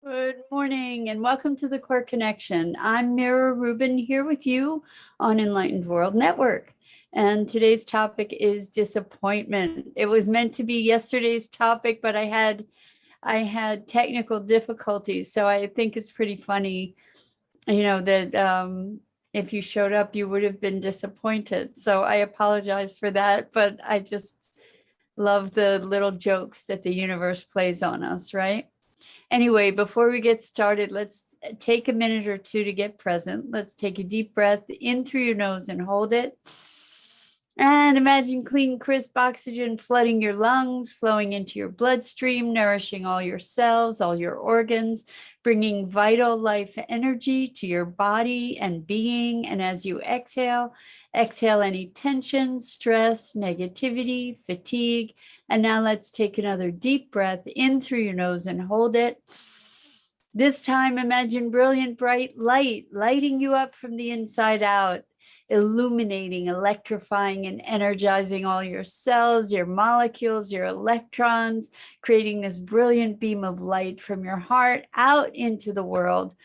Good morning and welcome to the Core Connection. I'm Mira Rubin here with you on Enlightened World Network. And today's topic is disappointment. It was meant to be yesterday's topic, but I had technical difficulties. So I think it's pretty funny, that if you showed up, you would have been disappointed. So I apologize for that, but I just love the little jokes that the universe plays on us, right? Anyway, before we get started, let's take a minute or two to get present. Let's take a deep breath in through your nose and hold it. And imagine clean, crisp oxygen flooding your lungs, flowing into your bloodstream, nourishing all your cells, all your organs, bringing vital life energy to your body and being. And as you exhale, exhale any tension, stress, negativity, fatigue. And now let's take another deep breath in through your nose and hold it. This time, imagine brilliant, bright light lighting you up from the inside out, illuminating, electrifying, and energizing all your cells, your molecules, your electrons, creating this brilliant beam of light from your heart out into the world.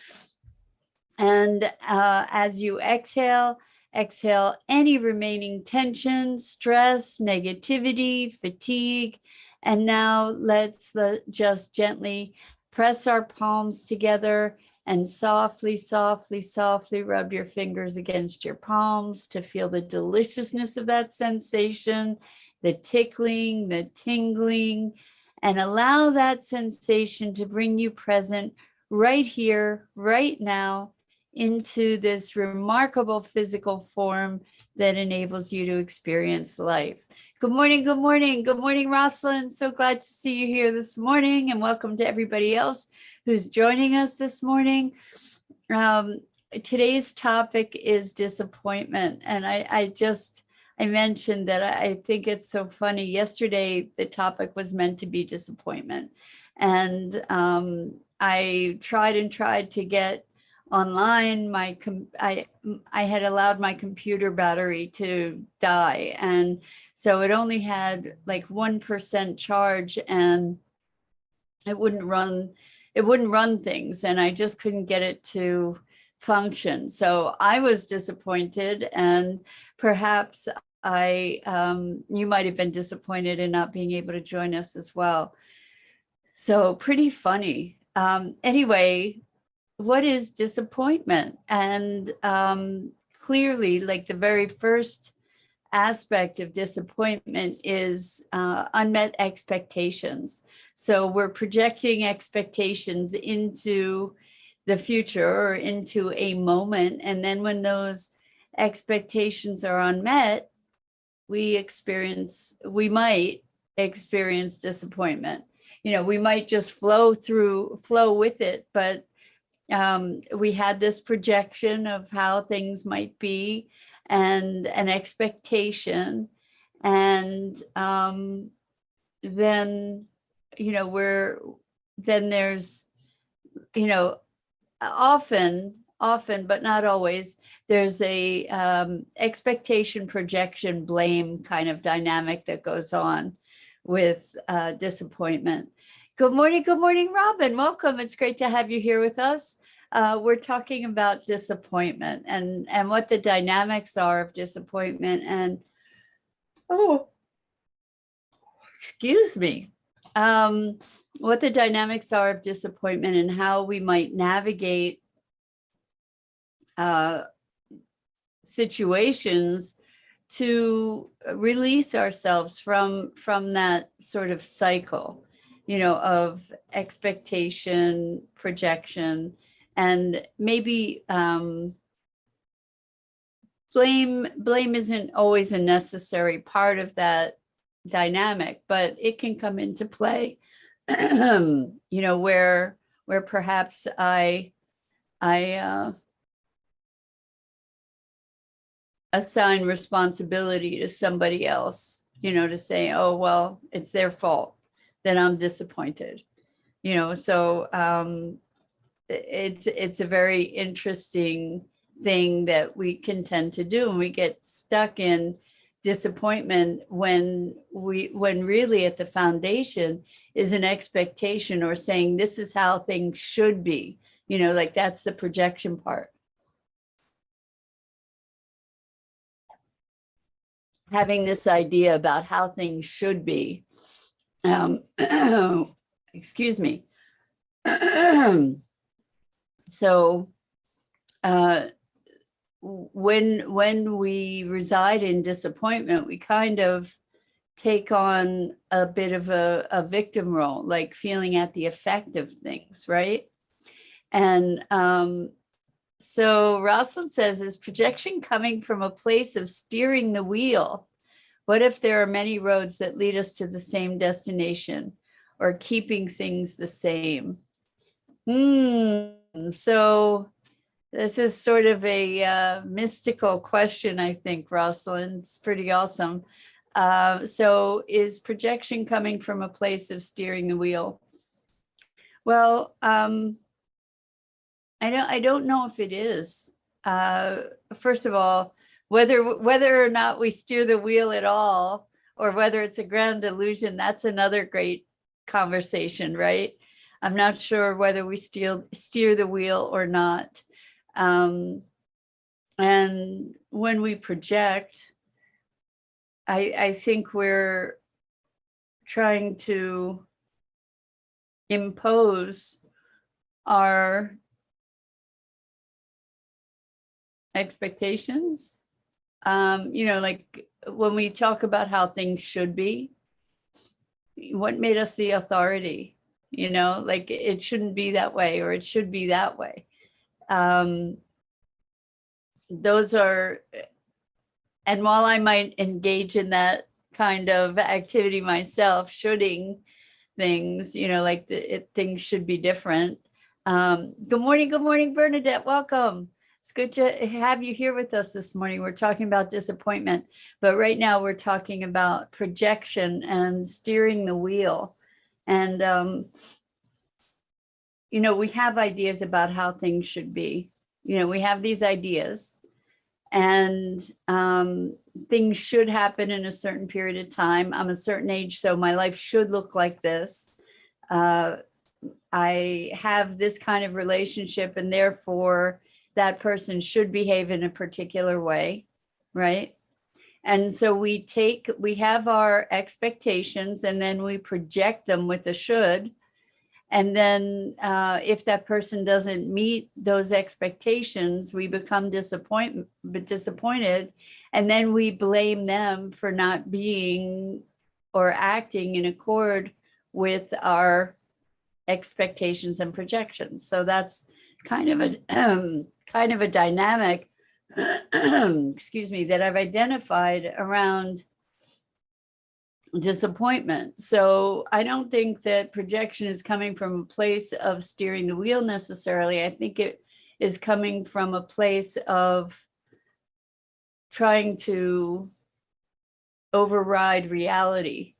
And as you exhale, exhale any remaining tension, stress, negativity, fatigue. And now let's just gently press our palms together and softly, softly, softly rub your fingers against your palms to feel the deliciousness of that sensation, the tickling, the tingling, and allow that sensation to bring you present right here, right now, into this remarkable physical form that enables you to experience life. Good morning, good morning, good morning, Rosalind. So glad to see you here this morning, and welcome to everybody else who's joining us this morning. Today's topic is disappointment. And I mentioned that I think it's so funny. Yesterday, the topic was meant to be disappointment. And I tried to get online. I had allowed my computer battery to die. And so it only had like 1% charge, and it wouldn't run things, and I just couldn't get it to function. So I was disappointed, and perhaps you might have been disappointed in not being able to join us as well. So pretty funny. Anyway, what is disappointment? And clearly, like the very first aspect of disappointment is unmet expectations. So we're projecting expectations into the future or into a moment. And then when those expectations are unmet, we might experience disappointment. We might just flow with it, but we had this projection of how things might be and an expectation. And then there's, often, but not always, there's a expectation, projection, blame kind of dynamic that goes on with disappointment. Good morning, Robin. Welcome. It's great to have you here with us. We're talking about disappointment and what the dynamics are of disappointment, and excuse me, what the dynamics are of disappointment and how we might navigate situations to release ourselves from that sort of cycle, of expectation, projection, and maybe blame isn't always a necessary part of that dynamic, but it can come into play, where perhaps I assign responsibility to somebody else, to say, oh, well, it's their fault that I'm disappointed, so it's a very interesting thing that we can tend to do, and we get stuck in disappointment when really at the foundation is an expectation or saying this is how things should be, like that's the projection part. Having this idea about how things should be. Excuse me. So when we reside in disappointment, we kind of take on a bit of a victim role, like feeling at the effect of things, right? And so Rosalind says, is projection coming from a place of steering the wheel? What if there are many roads that lead us to the same destination or keeping things the same? So this is sort of a mystical question, I think, Rosalind. It's pretty awesome. So is projection coming from a place of steering the wheel? Well, I don't know if it is. First of all, whether or not we steer the wheel at all, or whether it's a grand illusion, that's another great conversation, right? I'm not sure whether we steer the wheel or not. And when we project, I think we're trying to impose our expectations. Like when we talk about how things should be, what made us the authority? Like it shouldn't be that way, or it should be that way. Those are, and while I might engage in that kind of activity myself, shoulding things, like things should be different. Good morning, Bernadette. Welcome. It's good to have you here with us this morning. We're talking about disappointment, but right now we're talking about projection and steering the wheel. And, we have ideas about how things should be. We have these ideas, and things should happen in a certain period of time. I'm a certain age, so my life should look like this. I have this kind of relationship, and therefore that person should behave in a particular way, right? And so we have our expectations, and then we project them with the should. And then if that person doesn't meet those expectations, we become disappointed, and then we blame them for not being or acting in accord with our expectations and projections. So that's kind of a dynamic, excuse me, that I've identified around disappointment. So I don't think that projection is coming from a place of steering the wheel necessarily. I think it is coming from a place of trying to override reality,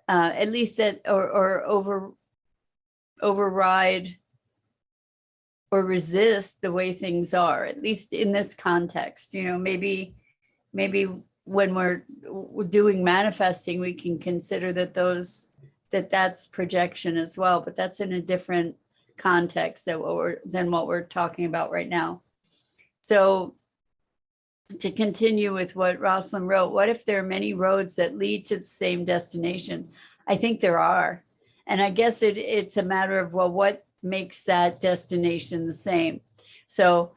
at least that, or override or resist the way things are, at least in this context. Maybe when we're doing manifesting, we can consider that's projection as well, but that's in a different context than what we're talking about right now. So to continue with what Rosalind wrote, what if there are many roads that lead to the same destination? I think there are. And I guess it's a matter of, well, what makes that destination the same? So,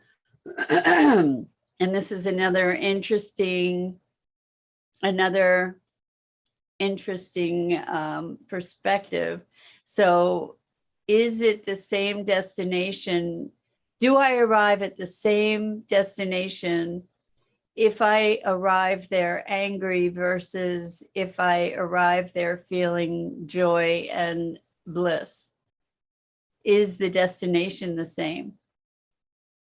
and this is another interesting perspective. So is it the same destination? Do I arrive at the same destination if I arrive there angry versus if I arrive there feeling joy and bliss? Is the destination the same?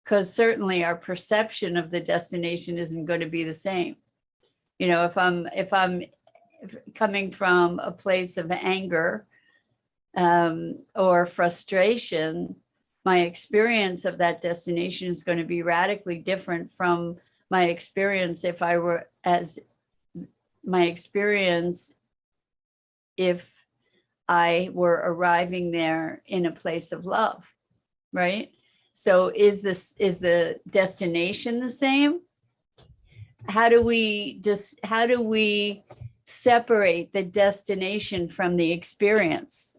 Because certainly our perception of the destination isn't going to be the same. If I'm coming from a place of anger or frustration, my experience of that destination is going to be radically different from my experience if I were my experience if I were arriving there in a place of love, right? So is the destination the same? How do we separate the destination from the experience?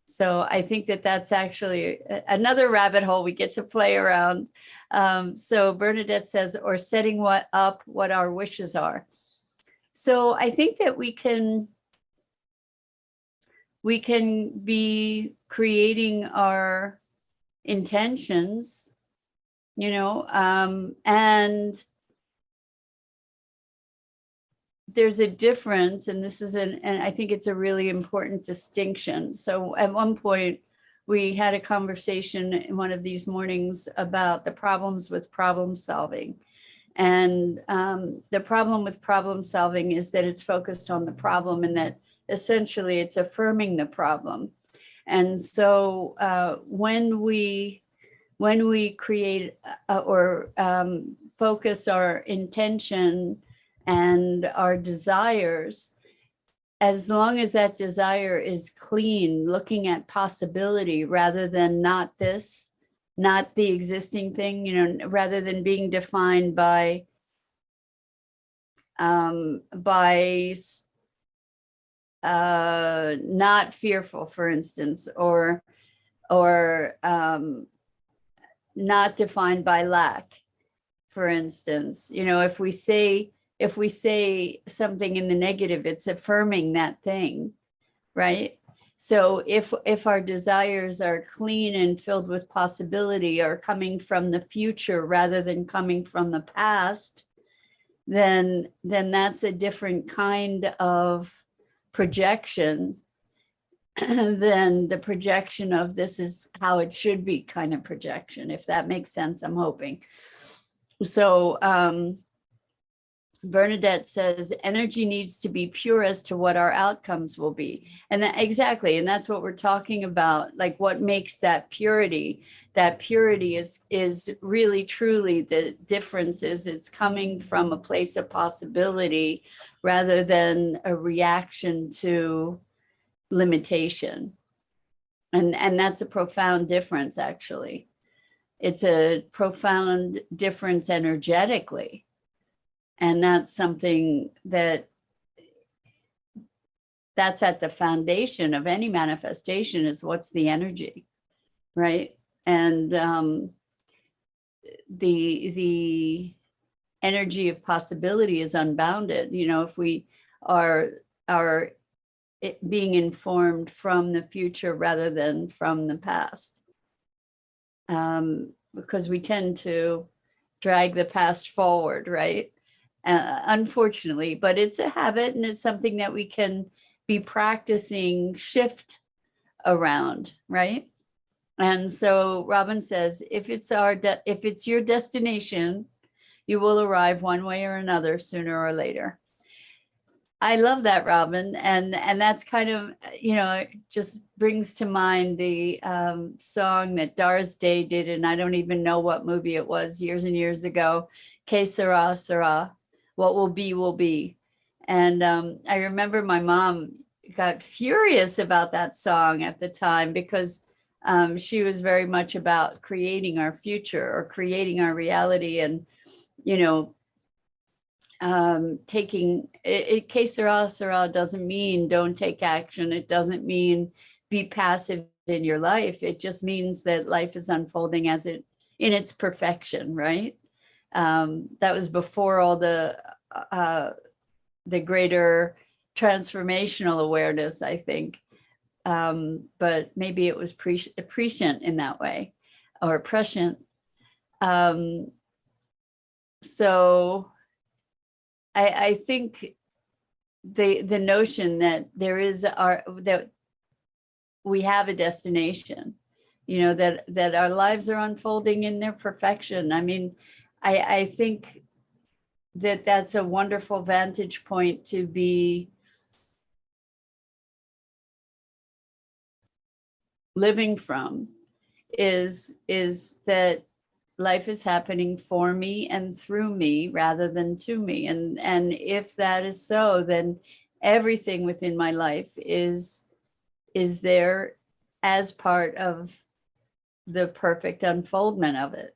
So I think that that's actually another rabbit hole we get to play around. So Bernadette says, or setting what our wishes are. So I think that we can be creating our intentions, and there's a difference, and this is and I think it's a really important distinction. So at one point we had a conversation in one of these mornings about the problems with problem solving. And the problem with problem solving is that it's focused on the problem, and that essentially it's affirming the problem. And so when we create or focus our intention and our desires, as long as that desire is clean, looking at possibility rather than not the existing thing, rather than being defined by not fearful, for instance, or not defined by lack, for instance. If we say something in the negative, it's affirming that thing, right? So if our desires are clean and filled with possibility, or coming from the future rather than coming from the past, then that's a different kind of projection than the projection of this is how it should be kind of projection, if that makes sense, I'm hoping. So Bernadette says energy needs to be pure as to what our outcomes will be. And exactly. And that's what we're talking about. Like, what makes that purity? That purity is really, truly the difference is it's coming from a place of possibility rather than a reaction to limitation. And that's a profound difference, actually. It's a profound difference energetically. And that's something that's at the foundation of any manifestation, is what's the energy, right? And the energy of possibility is unbounded. If we are being informed from the future rather than from the past, because we tend to drag the past forward, right? Unfortunately, but it's a habit, and it's something that we can be practicing shift around, right? And so Robin says, if it's your destination, you will arrive one way or another sooner or later. I love that, Robin, and that's kind of, it just brings to mind the song that Doris Day did, and I don't even know what movie it was, years and years ago. Que sera, sera. What will be, will be. And I remember my mom got furious about that song at the time, because she was very much about creating our future or creating our reality, and taking it. Que sera, sera doesn't mean don't take action. It doesn't mean be passive in your life. It just means that life is unfolding in its perfection, right? That was before all the greater transformational awareness, I think. But maybe it was prescient in that way, or prescient. So I think the notion that that we have a destination, that our lives are unfolding in their perfection. I mean, I think that that's a wonderful vantage point to be living from, is that life is happening for me and through me rather than to me. And if that is so, then everything within my life is there as part of the perfect unfoldment of it.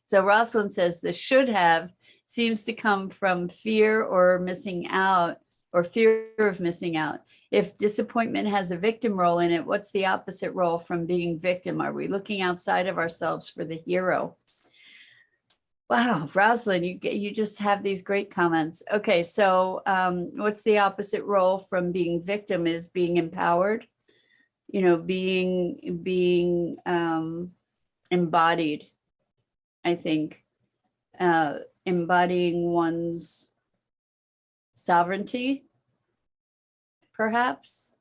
So Rosalind says the should have seems to come from fear or missing out, or fear of missing out. If disappointment has a victim role in it, what's the opposite role from being victim? Are we looking outside of ourselves for the hero? Wow, Rosalind, you just have these great comments. Okay, so what's the opposite role from being victim? Is being empowered, you know, being embodied, I think, embodying one's sovereignty, perhaps.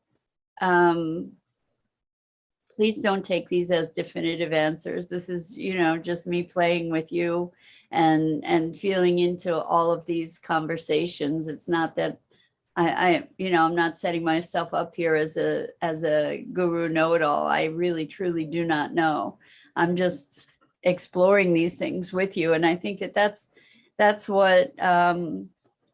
Please don't take these as definitive answers. This is, you know, just me playing with you and feeling into all of these conversations. It's not that I you know, I'm not setting myself up here as a guru know-it-all. I really truly do not know. I'm just exploring these things with you, and I think that that's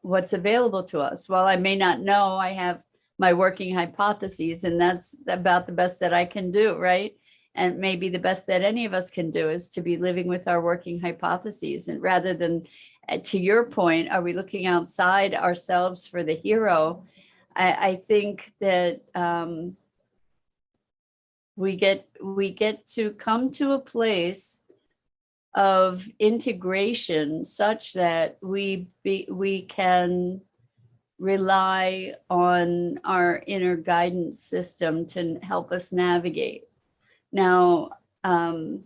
what's available to us. While I may not know, I have my working hypotheses, and that's about the best that I can do, right? And maybe the best that any of us can do is to be living with our working hypotheses, and rather than, to your point, are we looking outside ourselves for the hero? I think that we get to come to a place of integration such that we can rely on our inner guidance system to help us navigate. Now, the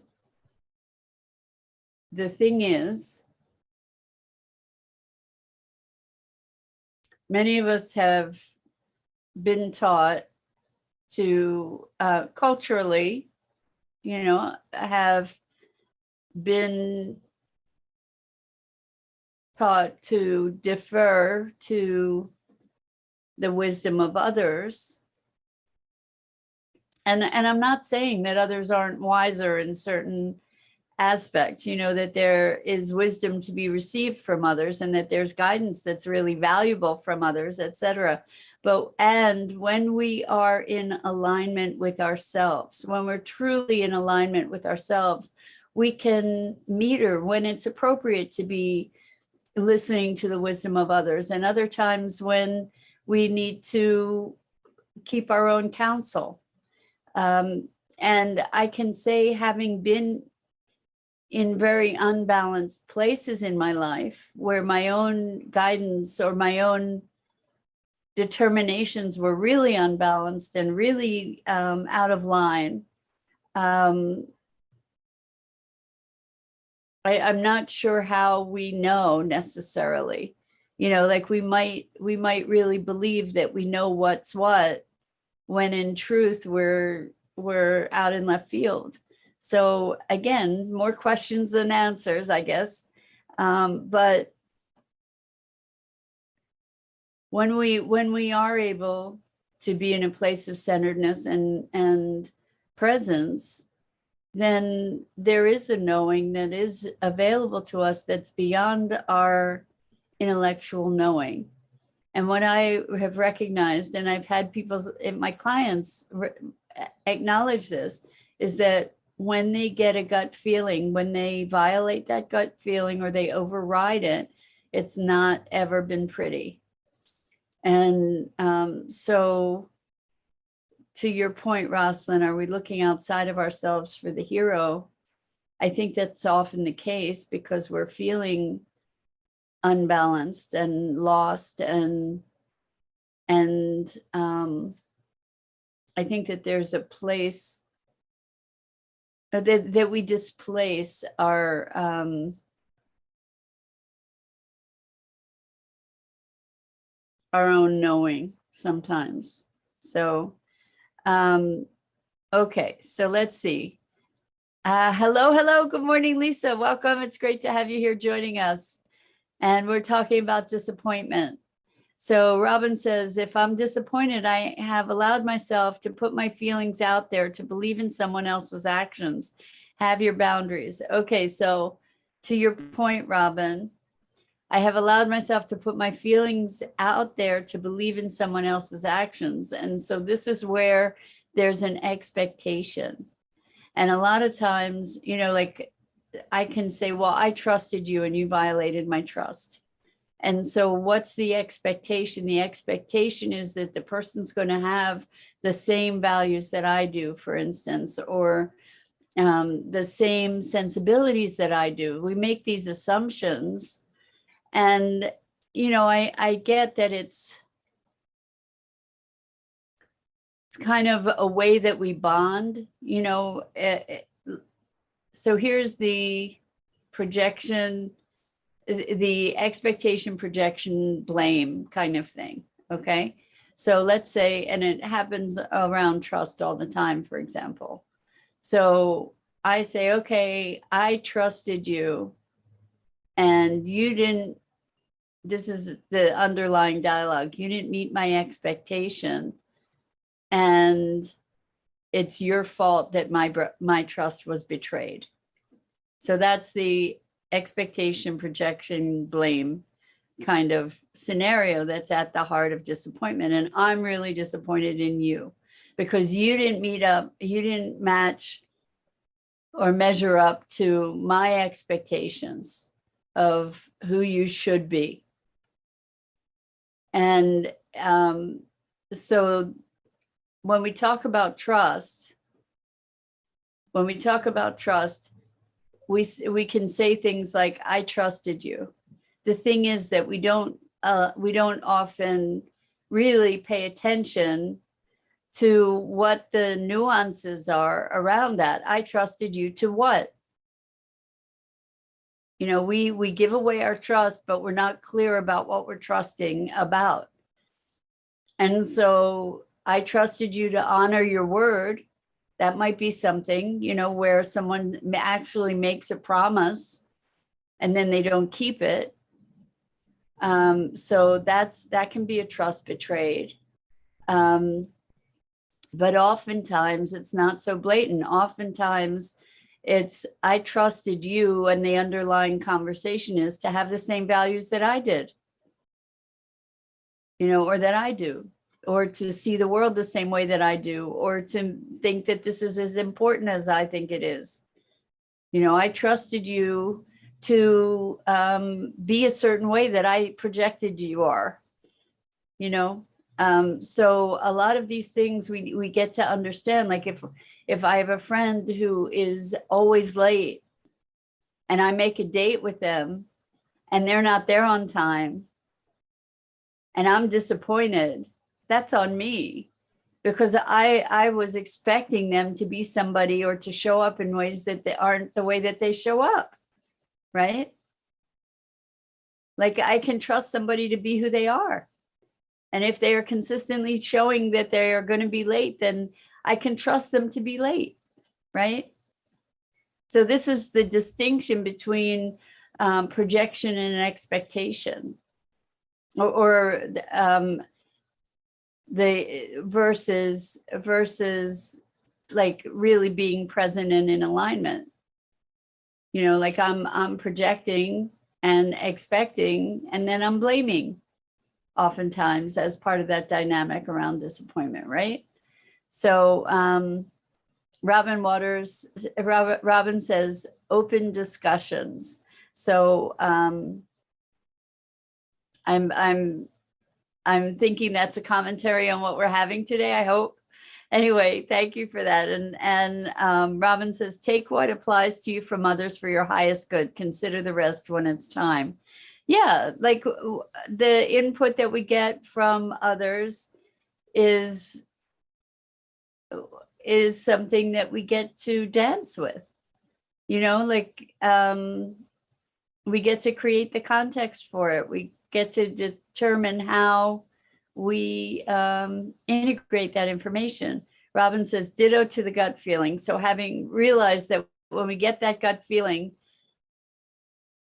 thing is, many of us have been taught to culturally, you know, have been taught to defer to the wisdom of others. And I'm not saying that others aren't wiser in certain aspects, you know, that there is wisdom to be received from others, and that there's guidance that's really valuable from others, etc. And when we are in alignment with ourselves, when we're truly in alignment with ourselves, we can meter when it's appropriate to be listening to the wisdom of others, and other times when we need to keep our own counsel. And I can say, having been in very unbalanced places in my life where my own guidance or my own determinations were really unbalanced and really out of line, I'm not sure how we know necessarily, you know, like we might really believe that we know what's what, when in truth we're out in left field. So again, more questions than answers, I guess. But when we are able to be in a place of centeredness and presence, then there is a knowing that is available to us that's beyond our intellectual knowing. And what I have recognized, and I've had people, my clients acknowledge this, is that when they get a gut feeling, when they violate that gut feeling or they override it, it's not ever been pretty. And so to your point, Rosalind, are we looking outside of ourselves for the hero? I think that's often the case because we're feeling unbalanced and lost, and I think that there's a place that we displace our own knowing sometimes. So okay, so let's see. Hello, good morning, Lisa. Welcome. It's great to have you here joining us. And we're talking about disappointment. So Robin says, if I'm disappointed, I have allowed myself to put my feelings out there, to believe in someone else's actions. Have your boundaries. Okay, so to your point, Robin, I have allowed myself to put my feelings out there to believe in someone else's actions. And so this is where there's an expectation. And a lot of times, like I can say, well, I trusted you and you violated my trust. And so what's the expectation? The expectation is that the person's going to have the same values that I do, for instance, or the same sensibilities that I do. We make these assumptions. And, I get that it's kind of a way that we bond, so here's the projection, the expectation, projection, blame kind of thing. Okay. So let's say, and it happens around trust all the time, for example. So I say, okay, I trusted you and you didn't, this is the underlying dialogue. You didn't meet my expectation and it's your fault that my trust was betrayed. So that's the expectation, projection, blame kind of scenario that's at the heart of disappointment. And I'm really disappointed in you because you didn't meet up, you didn't match or measure up to my expectations of who you should be. And so when we talk about trust, we can say things like, I trusted you. The thing is that we don't often really pay attention to what the nuances are around that. I trusted you to what? We give away our trust, but we're not clear about what we're trusting about. And so I trusted you to honor your word. That might be something, where someone actually makes a promise and then they don't keep it. So that can be a trust betrayed. But oftentimes it's not so blatant. Oftentimes it's, I trusted you, and the underlying conversation is to have the same values that I did, or that I do, or to see the world the same way that I do, or to think that this is as important as I think it is. I trusted you to be a certain way that I projected you are, so a lot of these things we get to understand, like if I have a friend who is always late and I make a date with them and they're not there on time and I'm disappointed, that's on me, because I was expecting them to be somebody or to show up in ways that they aren't the way that they show up, right? Like I can trust somebody to be who they are. And if they are consistently showing that they are going to be late, then I can trust them to be late, right? So this is the distinction between projection and expectation, or the versus like really being present and in alignment. Like I'm projecting and expecting, and then I'm blaming, oftentimes as part of that dynamic around disappointment, right? So Robin says open discussions. So I'm thinking that's a commentary on what we're having today, I hope. Anyway, thank you for that. And Robin says, take what applies to you from others for your highest good. Consider the rest when it's time. Yeah, like the input that we get from others is something that we get to dance with, like we get to create the context for it. We get to determine how we integrate that information. Robin says, ditto to the gut feeling. So having realized that when we get that gut feeling,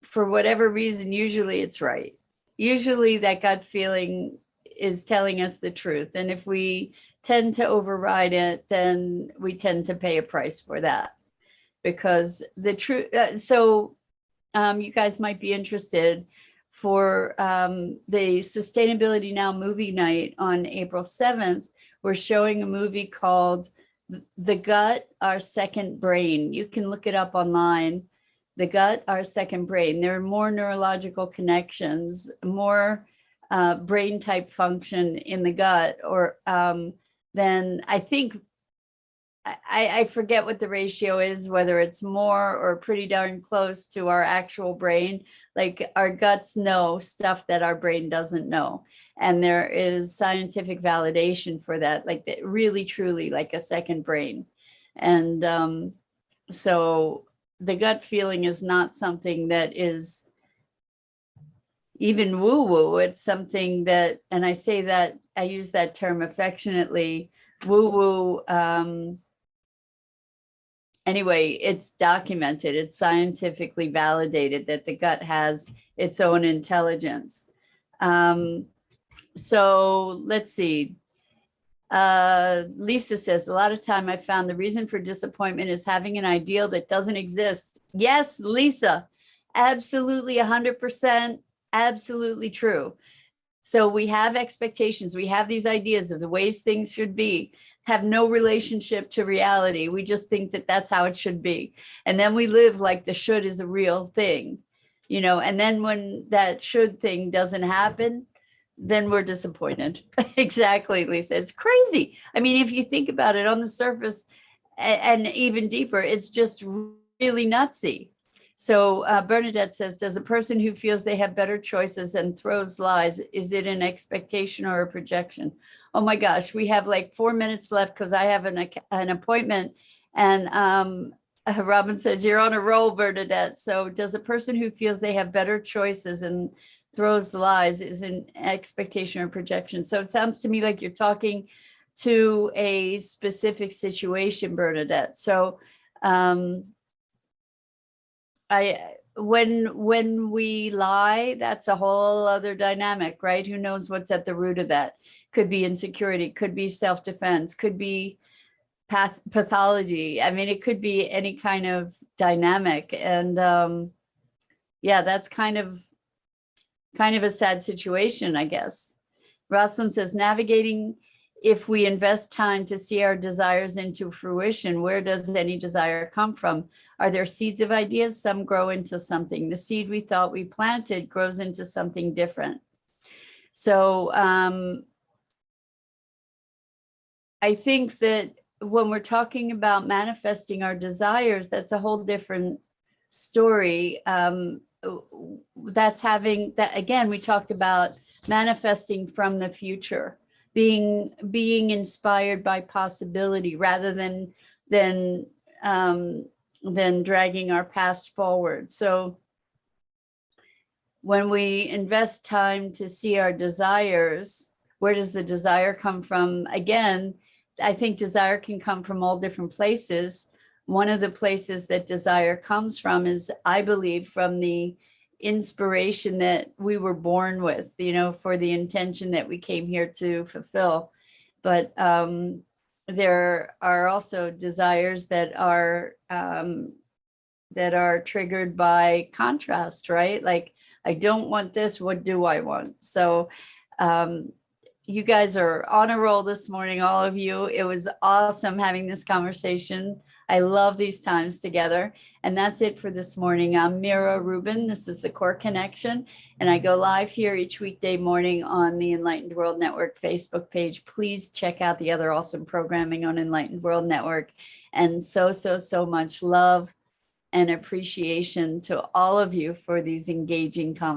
for whatever reason, usually it's right. usually that gut feeling is telling us the truth. And if we tend to override it, then we tend to pay a price for that. Because the truth, you guys might be interested for the Sustainability Now movie night on April 7th. We're showing a movie called The Gut, Our Second Brain. You can look it up online. The Gut, Our Second Brain. There are more neurological connections, more brain type function in the gut, or then I think, I forget what the ratio is, whether it's more or pretty darn close to our actual brain. Like our guts know stuff that our brain doesn't know. And there is scientific validation for that, like really, truly like a second brain. And so the gut feeling is not something that is even woo-woo. It's something that, and I say that, I use that term affectionately, woo-woo. Anyway, it's documented, it's scientifically validated that the gut has its own intelligence. So let's see. Lisa says, a lot of time I found the reason for disappointment is having an ideal that doesn't exist. Yes, Lisa, absolutely 100%, absolutely true. So we have expectations, we have these ideas of the ways things should be, have no relationship to reality. We just think that that's how it should be. And then we live like the should is a real thing, and then when that should thing doesn't happen, then we're disappointed. Exactly, Lisa. It's crazy. I mean, if you think about it on the surface and even deeper, it's just really nutsy. So Bernadette says, does a person who feels they have better choices and throws lies, is it an expectation or a projection? Oh my gosh, we have like 4 minutes left because I have an appointment. And Robin says, you're on a roll, Bernadette. So does a person who feels they have better choices and throws lies is an expectation or projection? So it sounds to me like you're talking to a specific situation, Bernadette. So when we lie, that's a whole other dynamic, right? Who knows what's at the root of that? Could be insecurity, could be self-defense, could be pathology. I mean, it could be any kind of dynamic. And yeah, that's kind of a sad situation, I guess. Rosalind says, navigating, if we invest time to see our desires into fruition, where does any desire come from? Are there seeds of ideas? Some grow into something. The seed we thought we planted grows into something different. So I think that when we're talking about manifesting our desires, that's a whole different story. That's having that, again, we talked about manifesting from the future, being inspired by possibility rather than dragging our past forward. So when we invest time to see our desires, where does the desire come from? Again, I think desire can come from all different places. One of the places that desire comes from is, I believe, from the inspiration that we were born with, for the intention that we came here to fulfill. But there are also desires that are triggered by contrast, right? Like, I don't want this, what do I want? So you guys are on a roll this morning, all of you. It was awesome having this conversation. I love these times together. And that's it for this morning. I'm Mira Rubin. This is the Core Connection. And I go live here each weekday morning on the Enlightened World Network Facebook page. Please check out the other awesome programming on Enlightened World Network. And so much love and appreciation to all of you for these engaging conversations.